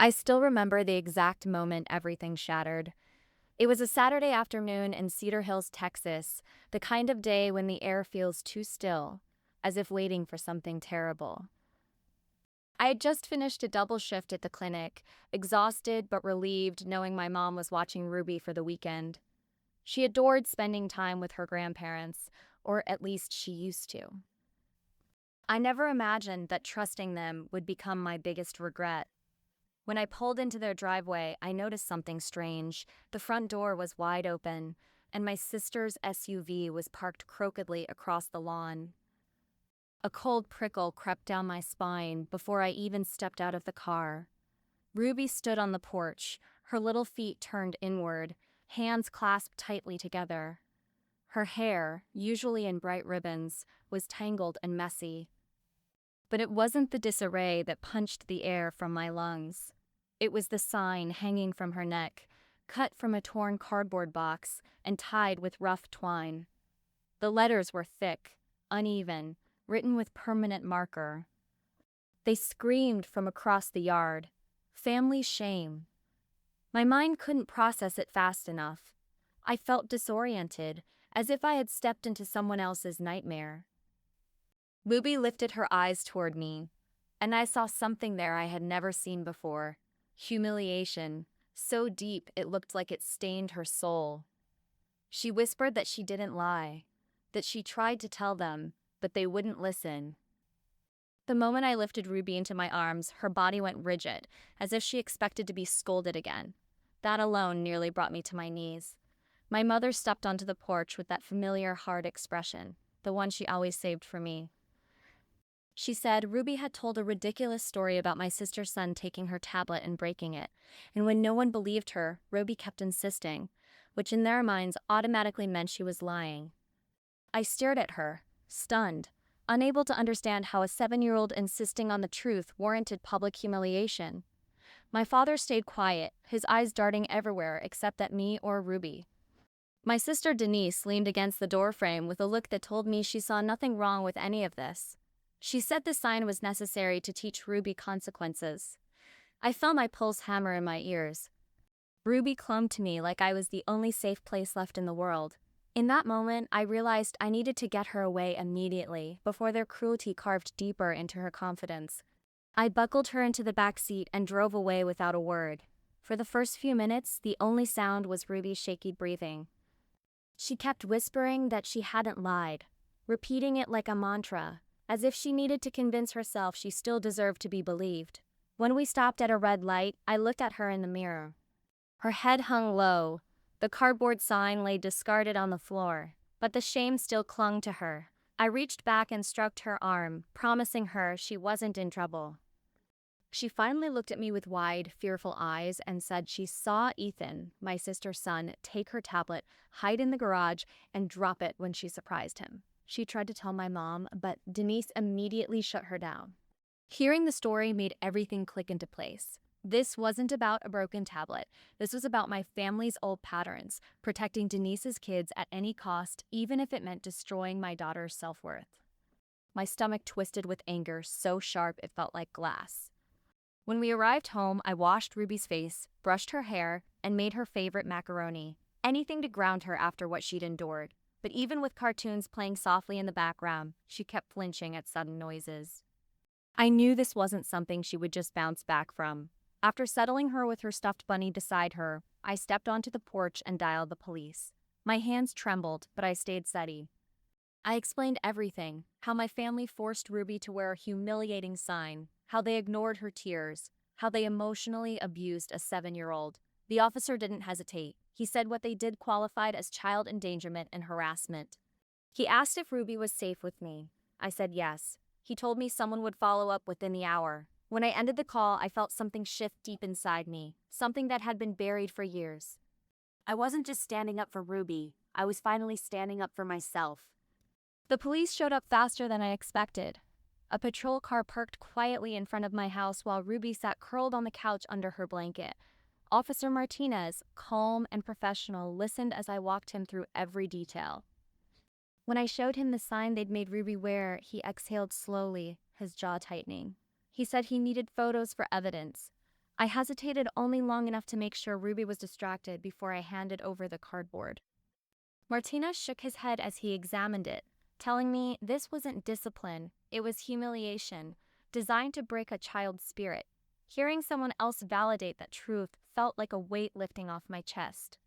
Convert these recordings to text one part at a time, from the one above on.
I still remember the exact moment everything shattered. It was a Saturday afternoon in Cedar Hills, Texas, the kind of day when the air feels too still, as if waiting for something terrible. I had just finished a double shift at the clinic, exhausted but relieved knowing my mom was watching Ruby for the weekend. She adored spending time with her grandparents, or at least she used to. I never imagined that trusting them would become my biggest regret. When I pulled into their driveway, I noticed something strange. The front door was wide open, and my sister's SUV was parked crookedly across the lawn. A cold prickle crept down my spine before I even stepped out of the car. Ruby stood on the porch, her little feet turned inward, hands clasped tightly together. Her hair, usually in bright ribbons, was tangled and messy. But it wasn't the disarray that punched the air from my lungs. It was the sign hanging from her neck, cut from a torn cardboard box and tied with rough twine. The letters were thick, uneven, written with permanent marker. They screamed from across the yard. Family shame. My mind couldn't process it fast enough. I felt disoriented, as if I had stepped into someone else's nightmare. Ruby lifted her eyes toward me, and I saw something there I had never seen before. Humiliation, so deep it looked like it stained her soul. She whispered that she didn't lie, that she tried to tell them, but they wouldn't listen. The moment I lifted Ruby into my arms, her body went rigid, as if she expected to be scolded again. That alone nearly brought me to my knees. My mother stepped onto the porch with that familiar hard expression, the one she always saved for me. She said Ruby had told a ridiculous story about my sister's son taking her tablet and breaking it, and when no one believed her, Ruby kept insisting, which in their minds automatically meant she was lying. I stared at her, stunned, unable to understand how a 7-year-old insisting on the truth warranted public humiliation. My father stayed quiet, his eyes darting everywhere except at me or Ruby. My sister Denise leaned against the doorframe with a look that told me she saw nothing wrong with any of this. She said the sign was necessary to teach Ruby consequences. I felt my pulse hammer in my ears. Ruby clung to me like I was the only safe place left in the world. In that moment, I realized I needed to get her away immediately before their cruelty carved deeper into her confidence. I buckled her into the back seat and drove away without a word. For the first few minutes, the only sound was Ruby's shaky breathing. She kept whispering that she hadn't lied, repeating it like a mantra, as if she needed to convince herself she still deserved to be believed. When we stopped at a red light, I looked at her in the mirror. Her head hung low. The cardboard sign lay discarded on the floor, but the shame still clung to her. I reached back and stroked her arm, promising her she wasn't in trouble. She finally looked at me with wide, fearful eyes and said she saw Ethan, my sister's son, take her tablet, hide in the garage, and drop it when she surprised him. She tried to tell my mom, but Denise immediately shut her down. Hearing the story made everything click into place. This wasn't about a broken tablet. This was about my family's old patterns, protecting Denise's kids at any cost, even if it meant destroying my daughter's self-worth. My stomach twisted with anger so sharp it felt like glass. When we arrived home, I washed Ruby's face, brushed her hair, and made her favorite macaroni. Anything to ground her after what she'd endured. But even with cartoons playing softly in the background, she kept flinching at sudden noises. I knew this wasn't something she would just bounce back from. After settling her with her stuffed bunny beside her, I stepped onto the porch and dialed the police. My hands trembled, but I stayed steady. I explained everything, how my family forced Ruby to wear a humiliating sign, how they ignored her tears, how they emotionally abused a 7-year-old. The officer didn't hesitate. He said what they did qualified as child endangerment and harassment. He asked if Ruby was safe with me. I said yes. He told me someone would follow up within the hour. When I ended the call, I felt something shift deep inside me, something that had been buried for years. I wasn't just standing up for Ruby, I was finally standing up for myself. The police showed up faster than I expected. A patrol car parked quietly in front of my house while Ruby sat curled on the couch under her blanket. Officer Martinez, calm and professional, listened as I walked him through every detail. When I showed him the sign they'd made Ruby wear, he exhaled slowly, his jaw tightening. He said he needed photos for evidence. I hesitated only long enough to make sure Ruby was distracted before I handed over the cardboard. Martinez shook his head as he examined it, telling me this wasn't discipline, it was humiliation, designed to break a child's spirit. Hearing someone else validate that truth felt like a weight lifting off my chest.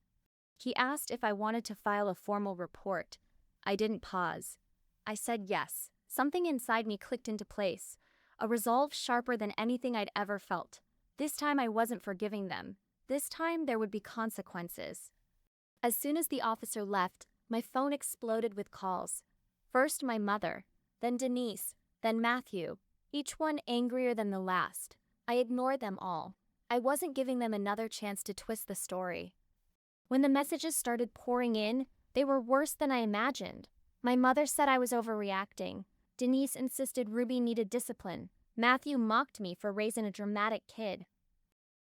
He asked if I wanted to file a formal report. I didn't pause. I said yes. Something inside me clicked into place, a resolve sharper than anything I'd ever felt. This time I wasn't forgiving them. This time there would be consequences. As soon as the officer left, my phone exploded with calls. First my mother, then Denise, then Matthew, each one angrier than the last. I ignored them all. I wasn't giving them another chance to twist the story. When the messages started pouring in, they were worse than I imagined. My mother said I was overreacting. Denise insisted Ruby needed discipline. Matthew mocked me for raising a dramatic kid.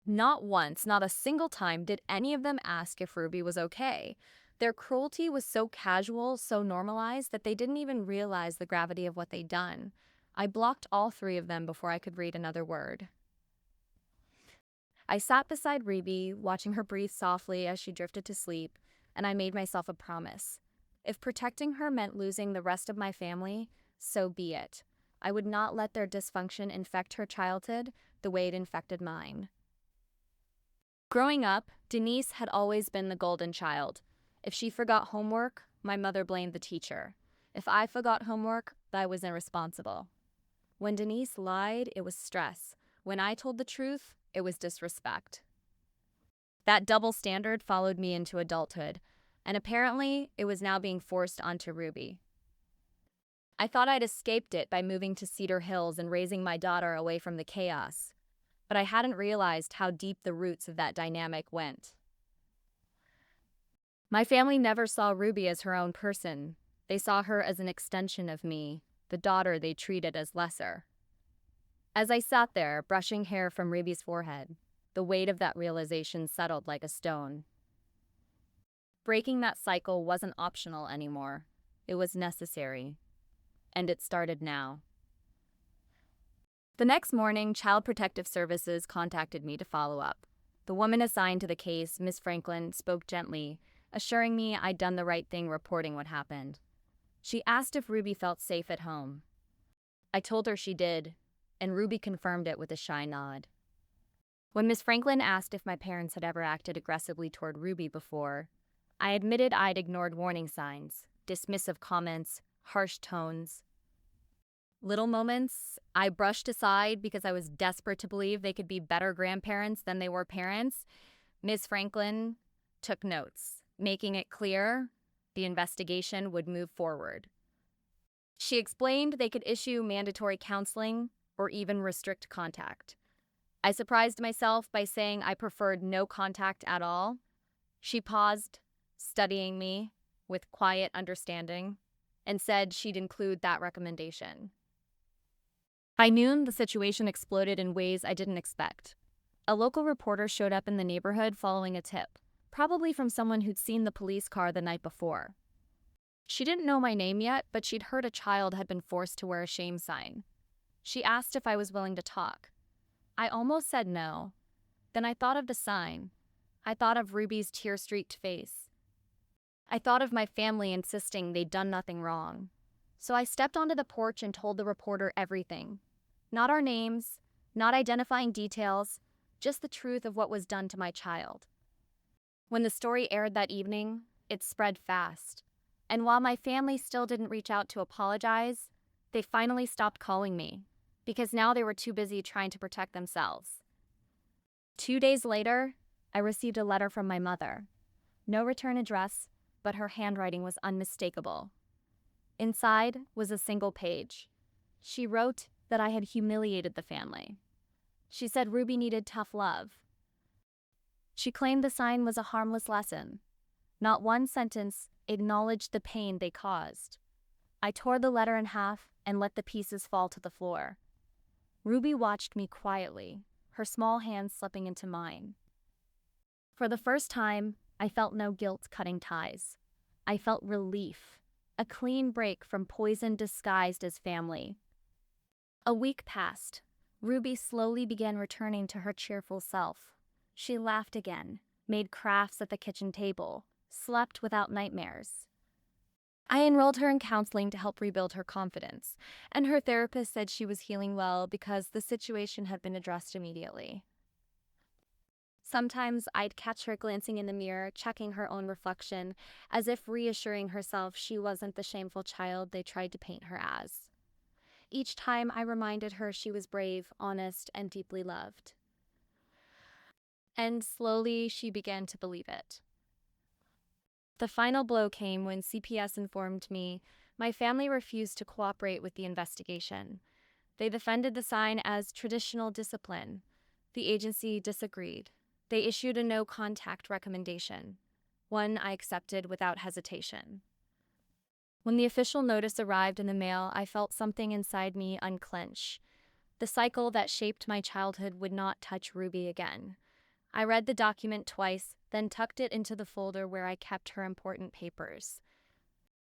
Not once, not a single time did any of them ask if Ruby was okay. Their cruelty was so casual, so normalized, that they didn't even realize the gravity of what they'd done. I blocked all three of them before I could read another word. I sat beside Ruby, watching her breathe softly as she drifted to sleep, and I made myself a promise. If protecting her meant losing the rest of my family, so be it. I would not let their dysfunction infect her childhood the way it infected mine. Growing up, Denise had always been the golden child. If she forgot homework, my mother blamed the teacher. If I forgot homework, I was irresponsible. When Denise lied, it was stress. When I told the truth, it was disrespect. That double standard followed me into adulthood, and apparently it was now being forced onto Ruby. I thought I'd escaped it by moving to Cedar Hills and raising my daughter away from the chaos, but I hadn't realized how deep the roots of that dynamic went. My family never saw Ruby as her own person. They saw her as an extension of me, the daughter they treated as lesser. As I sat there, brushing hair from Ruby's forehead, the weight of that realization settled like a stone. Breaking that cycle wasn't optional anymore. It was necessary. And it started now. The next morning, Child Protective Services contacted me to follow up. The woman assigned to the case, Miss Franklin, spoke gently, assuring me I'd done the right thing reporting what happened. She asked if Ruby felt safe at home. I told her she did, and Ruby confirmed it with a shy nod. When Miss Franklin asked if my parents had ever acted aggressively toward Ruby before, I admitted I'd ignored warning signs, dismissive comments, harsh tones. Little moments I brushed aside because I was desperate to believe they could be better grandparents than they were parents. Miss Franklin took notes, making it clear the investigation would move forward. She explained they could issue mandatory counseling or even restrict contact. I surprised myself by saying I preferred no contact at all. She paused, studying me with quiet understanding, and said she'd include that recommendation. By noon, the situation exploded in ways I didn't expect. A local reporter showed up in the neighborhood following a tip, probably from someone who'd seen the police car the night before. She didn't know my name yet, but she'd heard a child had been forced to wear a shame sign. She asked if I was willing to talk. I almost said no. Then I thought of the sign. I thought of Ruby's tear-streaked face. I thought of my family insisting they'd done nothing wrong. So I stepped onto the porch and told the reporter everything. Not our names, not identifying details, just the truth of what was done to my child. When the story aired that evening, it spread fast. And while my family still didn't reach out to apologize, they finally stopped calling me, because now they were too busy trying to protect themselves. 2 days later, I received a letter from my mother. No return address, but her handwriting was unmistakable. Inside was a single page. She wrote that I had humiliated the family. She said Ruby needed tough love. She claimed the sign was a harmless lesson. Not one sentence acknowledged the pain they caused. I tore the letter in half and let the pieces fall to the floor. Ruby watched me quietly, her small hands slipping into mine. For the first time, I felt no guilt cutting ties. I felt relief, a clean break from poison disguised as family. A week passed. Ruby slowly began returning to her cheerful self. She laughed again, made crafts at the kitchen table, slept without nightmares. I enrolled her in counseling to help rebuild her confidence, and her therapist said she was healing well because the situation had been addressed immediately. Sometimes I'd catch her glancing in the mirror, checking her own reflection, as if reassuring herself she wasn't the shameful child they tried to paint her as. Each time I reminded her she was brave, honest, and deeply loved. And slowly she began to believe it. The final blow came when CPS informed me my family refused to cooperate with the investigation. They defended the sign as traditional discipline. The agency disagreed. They issued a no-contact recommendation, one I accepted without hesitation. When the official notice arrived in the mail, I felt something inside me unclench. The cycle that shaped my childhood would not touch Ruby again. I read the document twice, then tucked it into the folder where I kept her important papers.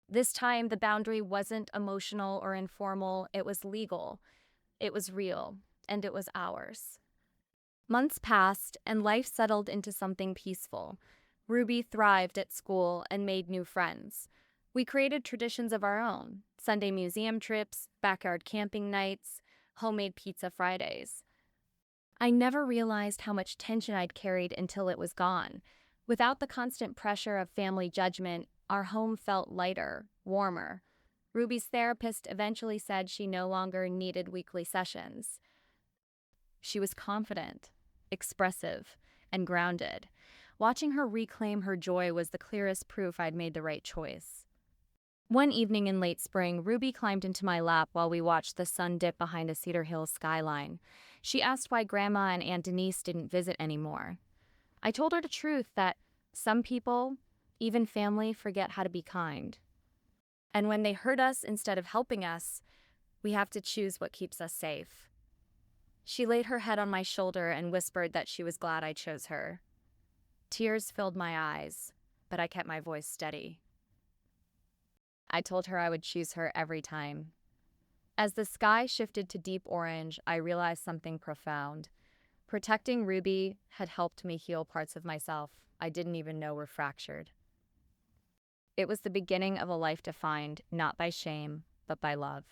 This time, the boundary wasn't emotional or informal, it was legal. It was real, and it was ours. Months passed, and life settled into something peaceful. Ruby thrived at school and made new friends. We created traditions of our own: Sunday museum trips, backyard camping nights, homemade pizza Fridays. I never realized how much tension I'd carried until it was gone. Without the constant pressure of family judgment, our home felt lighter, warmer. Ruby's therapist eventually said she no longer needed weekly sessions. She was confident, expressive, and grounded. Watching her reclaim her joy was the clearest proof I'd made the right choice. One evening in late spring, Ruby climbed into my lap while we watched the sun dip behind a Cedar Hills skyline. She asked why Grandma and Aunt Denise didn't visit anymore. I told her the truth that some people, even family, forget how to be kind. And when they hurt us instead of helping us, we have to choose what keeps us safe. She laid her head on my shoulder and whispered that she was glad I chose her. Tears filled my eyes, but I kept my voice steady. I told her I would choose her every time. As the sky shifted to deep orange, I realized something profound. Protecting Ruby had helped me heal parts of myself I didn't even know were fractured. It was the beginning of a life defined not by shame, but by love.